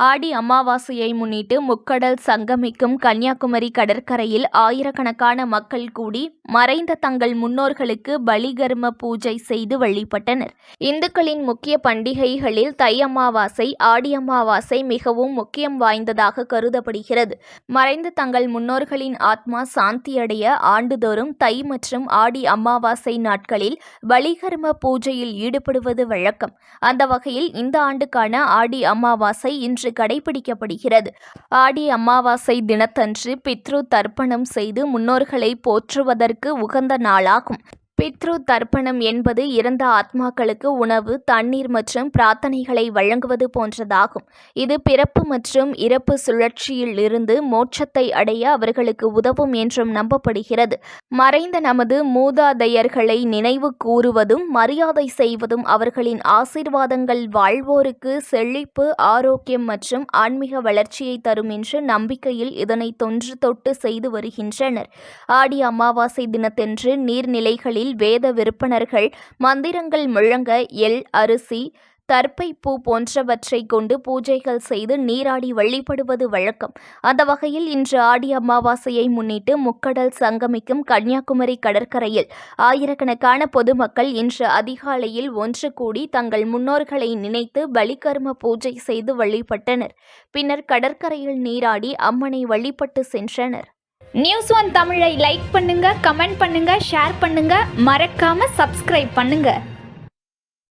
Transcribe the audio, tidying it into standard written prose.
ஆடி அமாவாசையை முன்னிட்டு முக்கடல் சங்கமிக்கும் கன்னியாகுமரி கடற்கரையில் ஆயிரக்கணக்கான மக்கள் கூடி மறைந்த தங்கள் முன்னோர்களுக்கு பலிகர்ம பூஜை செய்து வழிபட்டனர். இந்துக்களின் முக்கிய பண்டிகைகளில் தை அமாவாசை, ஆடி அமாவாசை மிகவும் முக்கியம் வாய்ந்ததாக கருதப்படுகிறது. மறைந்த தங்கள் முன்னோர்களின் ஆத்மா சாந்தியடைய ஆண்டுதோறும் தை மற்றும் ஆடி அமாவாசை நாட்களில் பலிகர்ம பூஜையில் ஈடுபடுவது வழக்கம். அந்த வகையில் இந்த ஆண்டுக்கான ஆடி அமாவாசை இன்று கடைபிடிக்கப்படுகிறது. ஆடி அமாவாசை தினத்தன்று பித்ரு தர்ப்பணம் செய்து முன்னோர்களை போற்றுவதற்கு உகந்த நாளாகும். பித்ரு தர்ப்பணம் என்பது இறந்த ஆத்மாக்களுக்கு உணவு, தண்ணீர் மற்றும் பிரார்த்தனைகளை வழங்குவது போன்றதாகும். இது பிறப்பு மற்றும் இறப்பு சுழற்சியில் இருந்து மோட்சத்தை அடைய அவர்களுக்கு உதவும் என்றும் நம்பப்படுகிறது. மறைந்த நமது மூதாதையர்களை நினைவு கூறுவதும் மரியாதை செய்வதும் அவர்களின் ஆசீர்வாதங்கள் வாழ்வோருக்கு செழிப்பு, ஆரோக்கியம் மற்றும் ஆன்மீக வளர்ச்சியை தரும் என்ற நம்பிக்கையில் இதனை தொன்று தொட்டு செய்து வருகின்றனர். ஆடி அமாவாசை தினத்தன்று நீர்நிலைகளில் வேத விற்பனர்கள் மந்திரங்கள் முழங்க எள், அரிசி, தர்ப்பை பூ போன்றவற்றை கொண்டு பூஜைகள் செய்து நீராடி வழிபடுவது வழக்கம். அந்த வகையில் இன்று ஆடி அமாவாசையை முன்னிட்டு முக்கடல் சங்கமிக்கும் கன்னியாகுமரி கடற்கரையில் ஆயிரக்கணக்கான பொதுமக்கள் இன்று அதிகாலையில் ஒன்று கூடி தங்கள் முன்னோர்களை நினைத்து பலிகர்ம பூஜை செய்து வழிபட்டனர். பின்னர் கடற்கரையில் நீராடி அம்மனை வழிபட்டு சென்றனர். News1 தமிழை லைக் பண்ணுங்க, கமெண்ட் பண்ணுங்க, ஷேர் பண்ணுங்க, மறக்காம சப்ஸ்கிரைப் பண்ணுங்க.